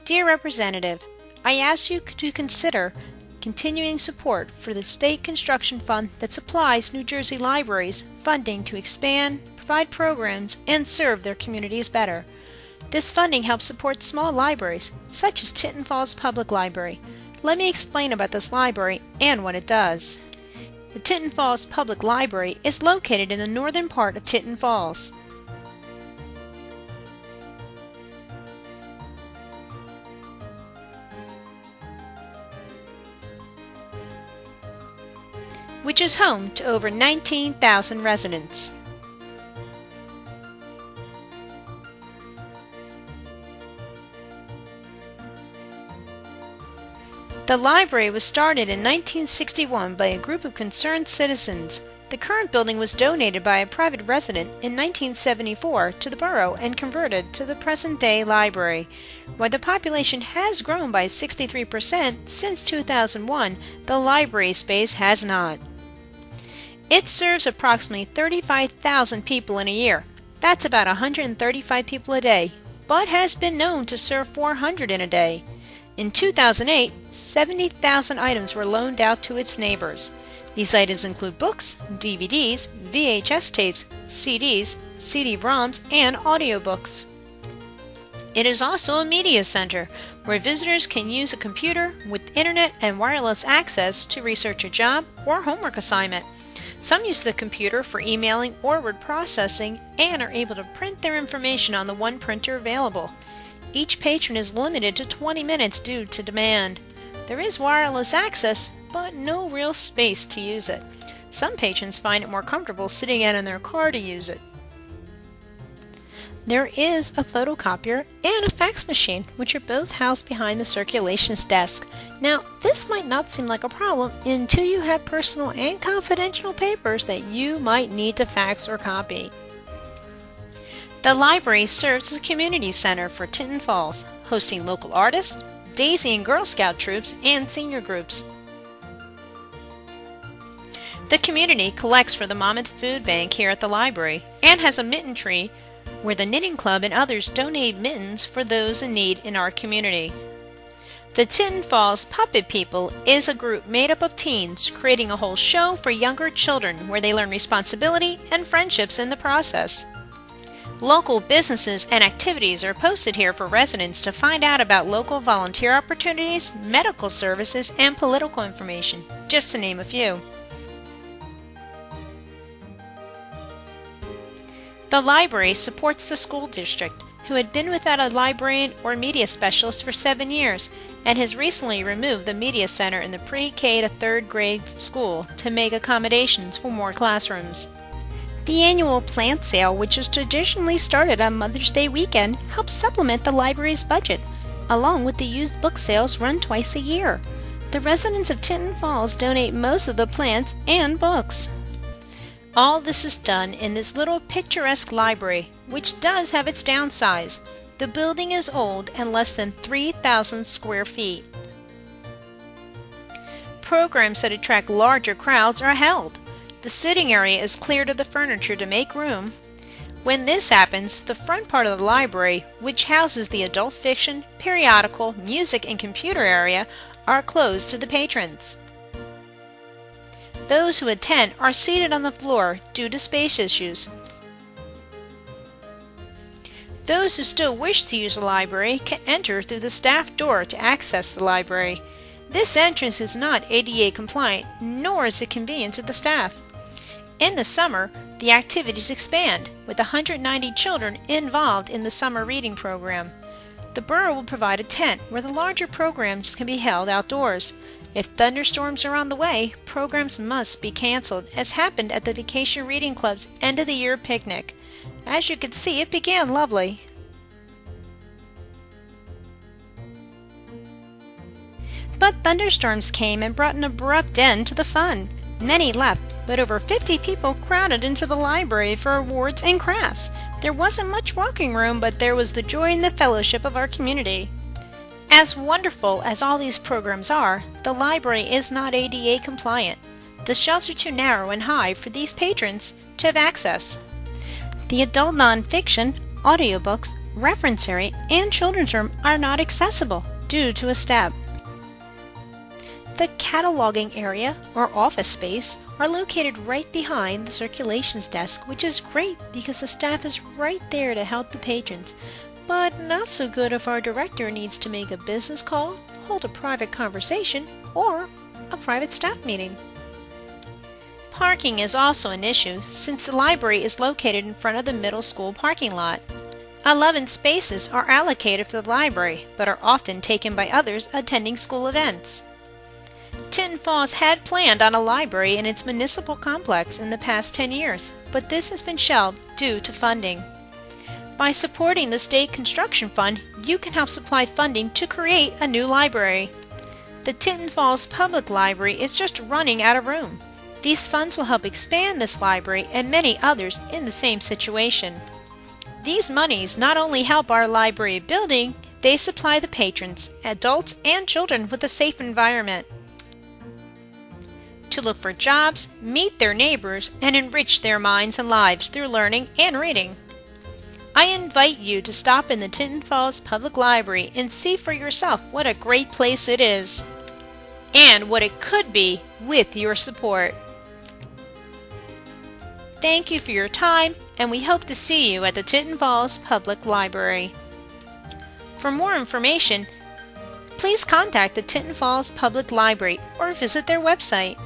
Dear Representative, I ask you to consider continuing support for the state construction fund that supplies New Jersey libraries funding to expand, provide programs, and serve their communities better. This funding helps support small libraries, such as Tinton Falls Public Library. Let me explain about this library and what it does. The Tinton Falls Public Library is located in the northern part of Tinton Falls. Which is home to over 19,000 residents. The library was started in 1961 by a group of concerned citizens. The current building was donated by a private resident in 1974 to the borough and converted to the present-day library. While the population has grown by 63% since 2001, the library space has not. It serves approximately 35,000 people in a year. That's about 135 people a day, but has been known to serve 400 in a day. In 2008, 70,000 items were loaned out to its neighbors. These items include books, DVDs, VHS tapes, CDs, CD-ROMs, and audiobooks. It is also a media center where visitors can use a computer with internet and wireless access to research a job or homework assignment. Some use the computer for emailing or word processing and are able to print their information on the one printer available. Each patron is limited to 20 minutes due to demand. There is wireless access, but no real space to use it. Some patrons find it more comfortable sitting out in their car to use it. There is a photocopier and a fax machine, which are both housed behind the circulations desk. Now, this might not seem like a problem until you have personal and confidential papers that you might need to fax or copy. The library serves as a community center for Tinton Falls, hosting local artists, Daisy and Girl Scout troops, and senior groups. The community collects for the Monmouth Food Bank here at the library and has a mitten tree where the Knitting Club and others donate mittens for those in need in our community. The Tinton Falls Puppet People is a group made up of teens creating a whole show for younger children where they learn responsibility and friendships in the process. Local businesses and activities are posted here for residents to find out about local volunteer opportunities, medical services, and political information, just to name a few. The library supports the school district, who had been without a librarian or media specialist for 7 years, and has recently removed the media center in the pre-K to 3rd grade school to make accommodations for more classrooms. The annual plant sale, which is traditionally started on Mother's Day weekend, helps supplement the library's budget, along with the used book sales run twice a year. The residents of Tinton Falls donate most of the plants and books. All this is done in this little picturesque library, which does have its downsides. The building is old and less than 3,000 square feet. Programs that attract larger crowds are held. The sitting area is cleared of the furniture to make room. When this happens, the front part of the library, which houses the adult fiction, periodical, music, and computer area, are closed to the patrons. Those who attend are seated on the floor due to space issues. Those who still wish to use the library can enter through the staff door to access the library. This entrance is not ADA compliant, nor is it convenient to the staff. In the summer, the activities expand, with 190 children involved in the summer reading program. The borough will provide a tent where the larger programs can be held outdoors. If thunderstorms are on the way, programs must be canceled, as happened at the Vacation Reading Club's end-of-the-year picnic. As you can see, it began lovely. But thunderstorms came and brought an abrupt end to the fun. Many left, but over 50 people crowded into the library for awards and crafts. There wasn't much walking room, but there was the joy and the fellowship of our community. As wonderful as all these programs are, the library is not ADA compliant. The shelves are too narrow and high for these patrons to have access. The adult nonfiction, audiobooks, reference area, and children's room are not accessible due to a step. The cataloging area, or office space, are located right behind the circulations desk, which is great because the staff is right there to help the patrons, but not so good if our director needs to make a business call, hold a private conversation, or a private staff meeting. Parking is also an issue since the library is located in front of the middle school parking lot. 11 spaces are allocated for the library, but are often taken by others attending school events. Tinton Falls had planned on a library in its municipal complex in the past 10 years, but this has been shelved due to funding. By supporting the State Construction Fund, you can help supply funding to create a new library. The Tinton Falls Public Library is just running out of room. These funds will help expand this library and many others in the same situation. These monies not only help our library building, they supply the patrons, adults and children with a safe environment to look for jobs, meet their neighbors, and enrich their minds and lives through learning and reading. I invite you to stop in the Tinton Falls Public Library and see for yourself what a great place it is, and what it could be with your support. Thank you for your time, and we hope to see you at the Tinton Falls Public Library. For more information, please contact the Tinton Falls Public Library or visit their website.